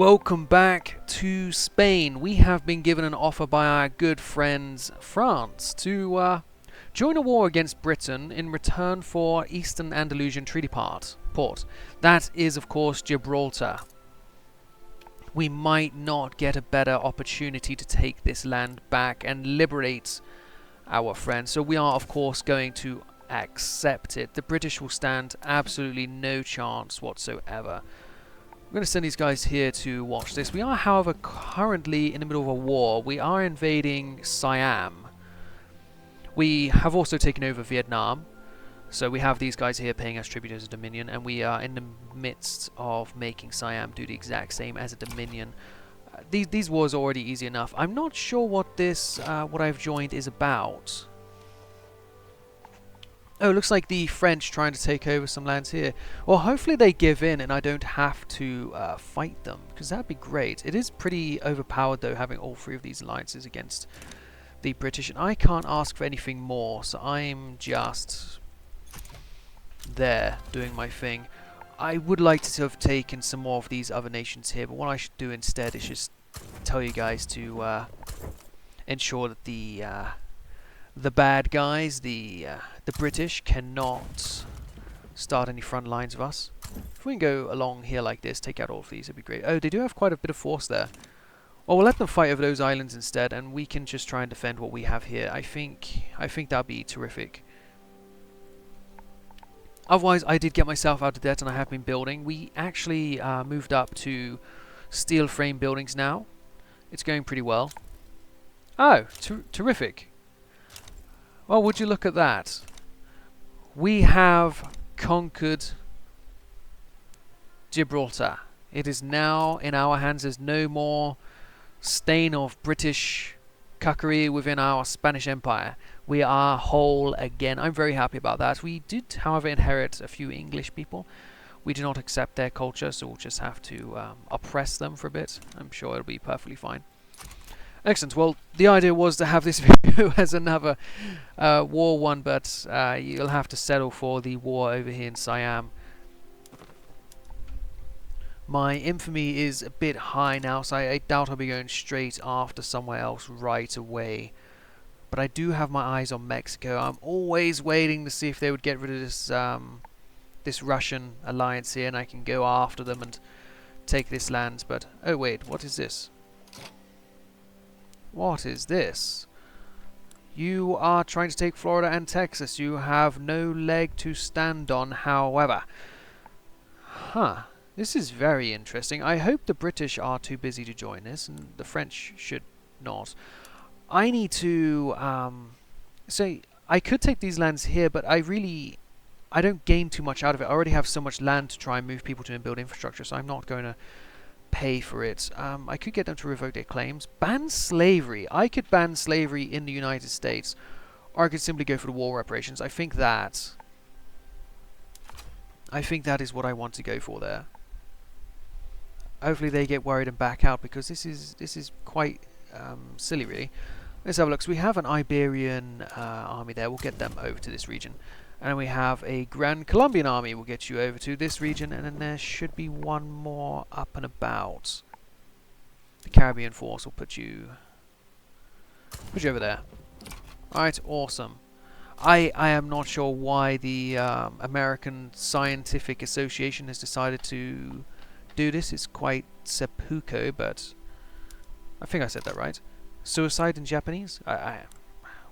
Welcome back to Spain. We have been given an offer by our good friends France to join a war against Britain in return for Eastern Andalusian Treaty port. That is, of course, Gibraltar. We might not get a better opportunity to take this land back and liberate our friends. So we are, of course, going to accept it. The British will stand absolutely no chance whatsoever. I'm going to send these guys here to watch this. We are, however, currently in the middle of a war. We are invading Siam. We have also taken over Vietnam. So we have these guys here paying us tribute as a dominion, and we are in the midst of making Siam do the exact same as a dominion. These wars are already easy enough. I'm not sure what this, what I've joined is about. Oh, it looks like the French trying to take over some lands here. Well, hopefully they give in and I don't have to fight them, because that'd be great. It is pretty overpowered, though, having all three of these alliances against the British, and I can't ask for anything more, so I'm just there doing my thing. I would like to have taken some more of these other nations here, but what I should do instead is just tell you guys to ensure that the bad guys, the British, cannot start any front lines of us. If we can go along here like this, take out all of these, it'd be great. Oh, they do have quite a bit of force there. Well, we'll let them fight over those islands instead, and we can just try and defend what we have here. I think that'd be terrific. Otherwise, I did get myself out of debt, and I have been building. We actually moved up to steel frame buildings now. It's going pretty well. Oh, terrific. Well, would you look at that? We have conquered Gibraltar. It is now in our hands. There's no more stain of British cuckery within our Spanish Empire. We are whole again. I'm very happy about that. We did, however, inherit a few English people. We do not accept their culture, so we'll just have to oppress them for a bit. I'm sure it'll be perfectly fine. Excellent. Well, the idea was to have this video as another war one, but you'll have to settle for the war over here in Siam. My infamy is a bit high now, so I doubt I'll be going straight after somewhere else right away. But I do have my eyes on Mexico. I'm always waiting to see if they would get rid of this this Russian alliance here, and I can go after them and take this land. But oh wait, what is this? What is this? You are trying to take Florida and Texas. You have no leg to stand on, however. Huh. This is very interesting. I hope the British are too busy to join this, and the French should not. I need to say I could take these lands here, but I don't gain too much out of it. I already have so much land to try and move people to and build infrastructure, so I'm not going to pay for it. I could get them to revoke their claims. Ban slavery. I could ban slavery in the United States, or I could simply go for the war reparations. I think that is what I want to go for there. Hopefully they get worried and back out, because this is quite silly, really. Let's have a look. So we have an Iberian army there. We'll get them over to this region. And we have a Grand Colombian army. We'll get you over to this region. And then there should be one more up and about. The Caribbean force will put you over there. Alright, awesome. I am not sure why the American Scientific Association has decided to do this. It's quite seppuku, but I think I said that right. Suicide in Japanese?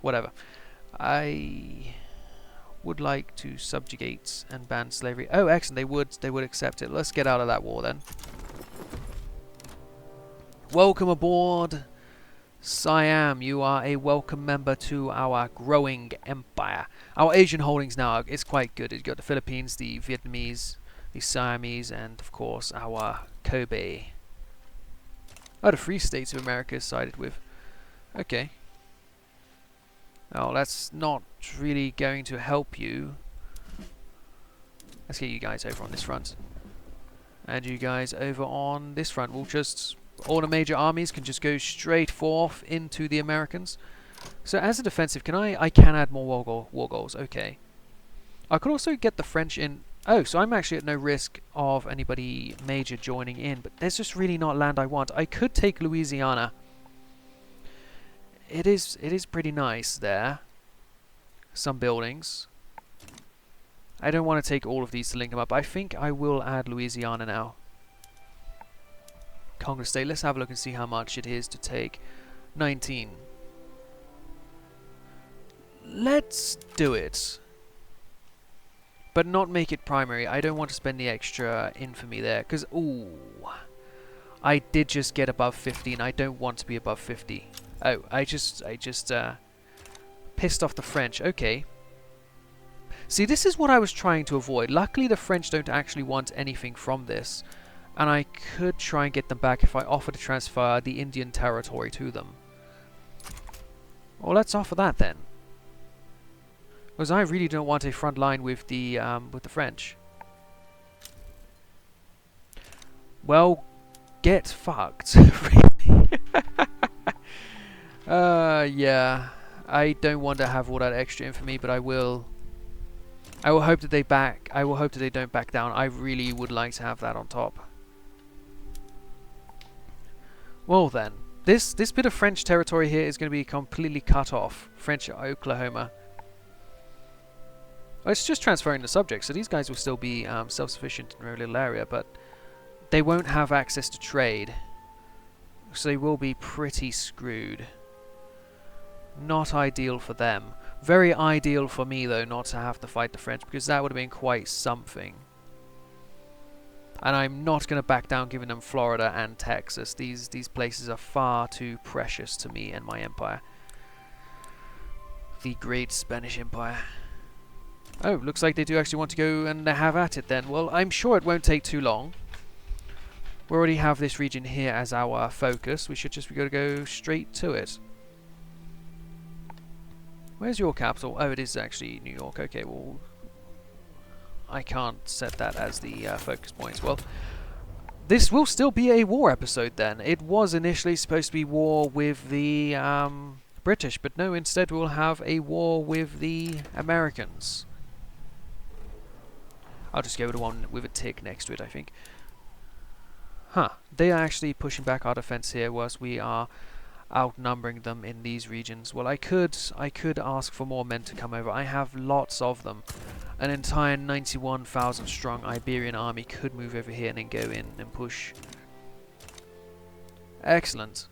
Whatever. I would like to subjugate and ban slavery. Oh, excellent. They would accept it. Let's get out of that war then. Welcome aboard, Siam. You are a welcome member to our growing empire. Our Asian holdings now is quite good. You've got the Philippines, the Vietnamese, the Siamese, and of course our Kobe. Oh, the Free States of America is sided with. Okay. Oh, that's not really going to help you. Let's get you guys over on this front. And you guys over on this front. We'll just... all the major armies can just go straight forth into the Americans. So as a defensive, I can add more war goals. Okay. I could also get the French in... Oh, so I'm actually at no risk of anybody major joining in, but there's just really not land I want. I could take Louisiana. It is pretty nice there. Some buildings. I don't want to take all of these to link them up. I think I will add Louisiana now. Congress State. Let's have a look and see how much it is to take. 19. Let's do it. But not make it primary. I don't want to spend the extra infamy there. Because, ooh. I did just get above 50 and I don't want to be above 50. Oh, I just pissed off the French. Okay. See, this is what I was trying to avoid. Luckily, the French don't actually want anything from this. And I could try and get them back if I offer to transfer the Indian territory to them. Well, let's offer that then. Because I really don't want a front line with the French. Well, get fucked. Really? Yeah. I don't want to have all that extra infamy, but I will. I will hope that they back. I will hope that they don't back down. I really would like to have that on top. Well then, this bit of French territory here is going to be completely cut off. French Oklahoma. Oh, it's just transferring the subject, so these guys will still be self-sufficient in their little area, but they won't have access to trade, so they will be pretty screwed. Not ideal for them. Very ideal for me, though, not to have to fight the French, because that would have been quite something. And I'm not going to back down giving them Florida and Texas. These places are far too precious to me and my empire. The great Spanish Empire. Oh, looks like they do actually want to go and have at it then. Well, I'm sure it won't take too long. We already have this region here as our focus. We should just be able to go straight to it. Where's your capital? Oh, it is actually New York. Okay, well, I can't set that as the focus points. Well, this will still be a war episode then. It was initially supposed to be war with the British, but no, instead we'll have a war with the Americans. I'll just go with the one with a tick next to it, I think. Huh. They are actually pushing back our defense here, whilst we are outnumbering them in these regions. Well, I could ask for more men to come over. I have lots of them. An entire 91,000 strong Iberian army could move over here and then go in and push. Excellent.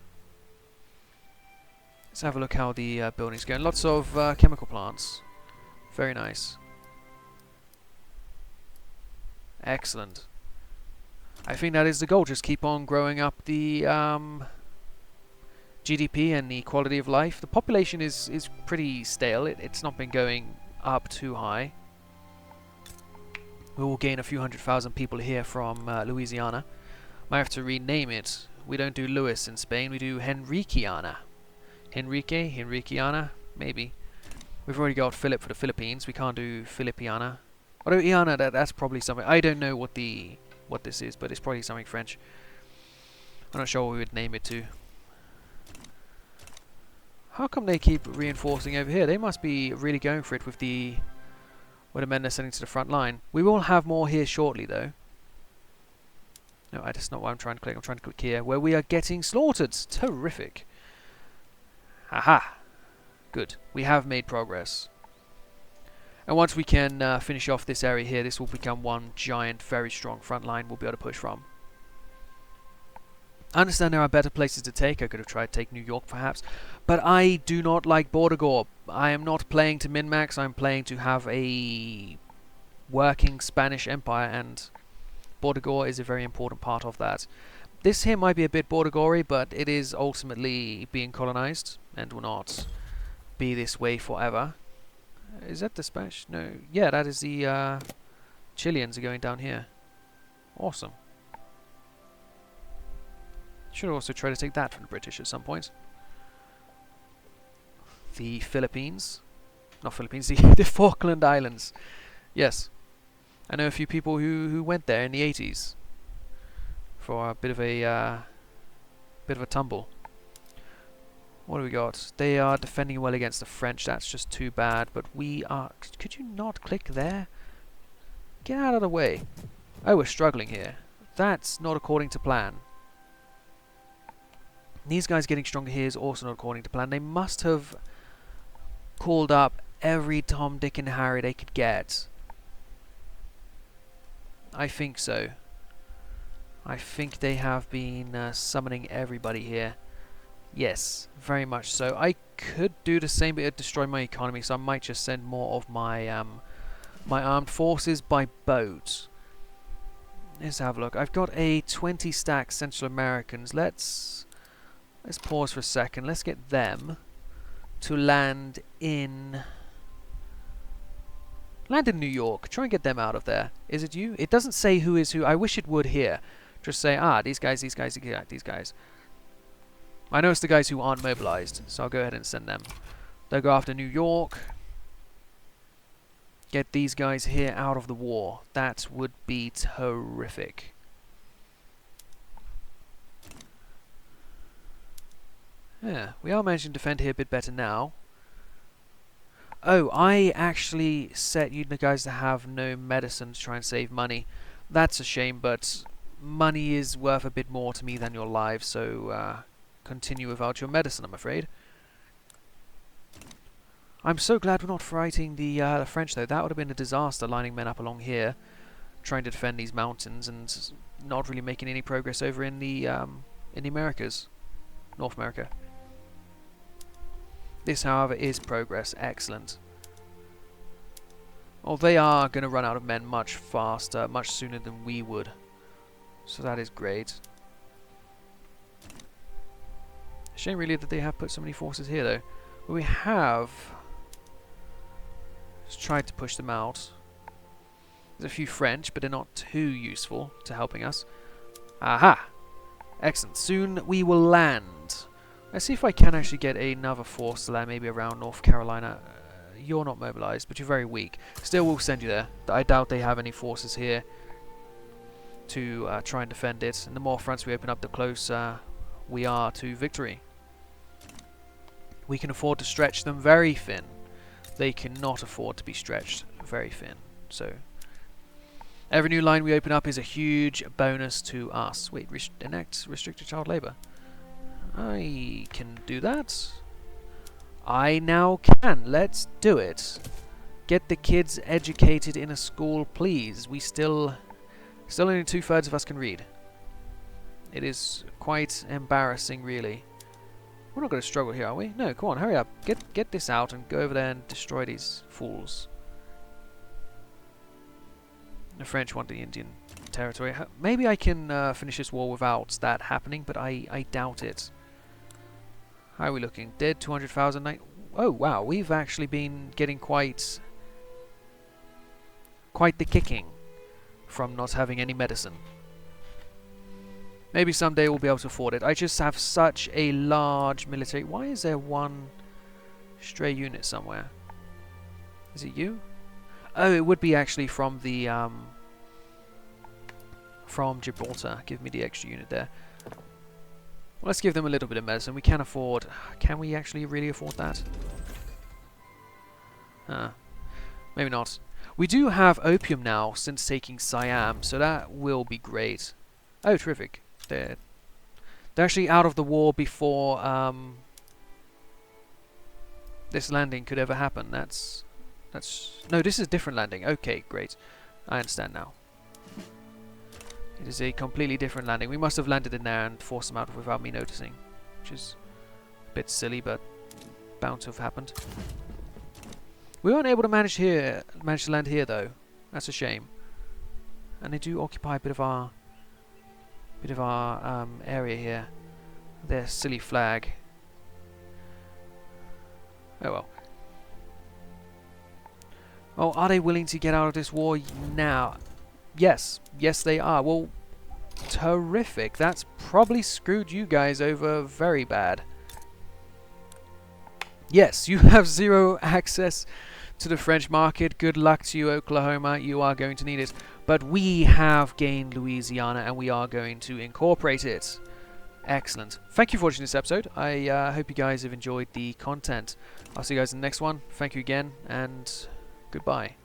Let's have a look how the building's going. Lots of chemical plants. Very nice. Excellent. I think that is the goal. Just keep on growing up the GDP and the quality of life. The population is pretty stale. It's not been going up too high. We will gain a few 100,000 people here from Louisiana. Might have to rename it. We don't do Louis in Spain. We do Henriciana. Henriciana, maybe. We've already got Philip for the Philippines. We can't do Filipiana. Although Iana, that's probably something. I don't know what this is, but it's probably something French. I'm not sure what we would name it to. How come they keep reinforcing over here? They must be really going for it with the men they're sending to the front line. We will have more here shortly, though. No, that's not what I'm trying to click. I'm trying to click here, where we are getting slaughtered. Terrific. Aha. Good. We have made progress. And once we can finish off this area here, this will become one giant, very strong front line we'll be able to push from. I understand there are better places to take. I could have tried to take New York, perhaps. But I do not like Bordeaux. I am not playing to min-max. I'm playing to have a working Spanish Empire, and Bordeaux is a very important part of that. This here might be a bit Bordeaux-y, but it is ultimately being colonized, and will not be this way forever. Is that the Spanish? No. Yeah, that is the Chileans are going down here. Awesome. Should also try to take that from the British at some point. The Philippines. Not Philippines, the Falkland Islands. Yes. I know a few people who went there in the 80s. For a bit of a tumble. What do we got? They are defending well against the French. That's just too bad. But we are... Could you not click there? Get out of the way. Oh, we're struggling here. That's not according to plan. These guys getting stronger here is also not according to plan. They must have called up every Tom, Dick and Harry they could get. I think so. I think they have been summoning everybody here. Yes, very much so. I could do the same, but it'd destroy my economy, so I might just send more of my my armed forces by boat. Let's have a look. I've got a 20 stack Central Americans. Let's pause for a second. Let's get them to land in New York. Try and get them out of there. Is it you? It doesn't say who is who. I wish it would here. Just say, these guys, these guys, these guys. I know it's the guys who aren't mobilized, so I'll go ahead and send them. They'll go after New York. Get these guys here out of the war. That would be terrific. Yeah, we are managing to defend here a bit better now. Oh, I actually set you guys to have no medicine to try and save money. That's a shame, but money is worth a bit more to me than your lives, so continue without your medicine, I'm afraid. I'm so glad we're not fighting the French, though. That would have been a disaster, lining men up along here, trying to defend these mountains, and not really making any progress over in the Americas, North America. This, however, is progress. Excellent. Well, they are going to run out of men much faster, much sooner than we would. So that is great. Shame, really, that they have put so many forces here, though. But we have just tried to push them out. There's a few French, but they're not too useful to helping us. Aha! Excellent. Soon we will land. Let's see if I can actually get another force to land, maybe around North Carolina. You're not mobilized, but you're very weak. Still, we'll send you there. I doubt they have any forces here to try and defend it. And the more fronts we open up, the closer we are to victory. We can afford to stretch them very thin. They cannot afford to be stretched very thin. So every new line we open up is a huge bonus to us. Wait, enact restricted child labour. I can do that. I now can. Let's do it. Get the kids educated in a school, please. We still only 2/3 of us can read. It is quite embarrassing, really. We're not going to struggle here, are we? No, come on, hurry up. Get this out and go over there and destroy these fools. The French want the Indian territory. Maybe I can finish this war without that happening, but I doubt it. How are we looking? Dead 200,000. Oh wow, we've actually been getting quite the kicking from not having any medicine. Maybe someday we'll be able to afford it. I just have such a large military. Why is there one stray unit somewhere? Is it you? Oh, it would be actually from the from Gibraltar. Give me the extra unit there. Well, let's give them a little bit of medicine. We can afford... Can we actually really afford that? Maybe not. We do have opium now since taking Siam, so that will be great. Oh, terrific. They're actually out of the war before this landing could ever happen. That's... No, this is a different landing. Okay, great. I understand now. It is a completely different landing. We must have landed in there and forced them out without me noticing, which is a bit silly, but bound to have happened. We weren't able to manage to land here, though. That's a shame. And they do occupy a bit of our area here. Their silly flag. Oh well. Oh, are they willing to get out of this war now? Yes. Yes, they are. Well, terrific. That's probably screwed you guys over very bad. Yes, you have zero access to the French market. Good luck to you, Oklahoma. You are going to need it. But we have gained Louisiana, and we are going to incorporate it. Excellent. Thank you for watching this episode. I hope you guys have enjoyed the content. I'll see you guys in the next one. Thank you again, and goodbye.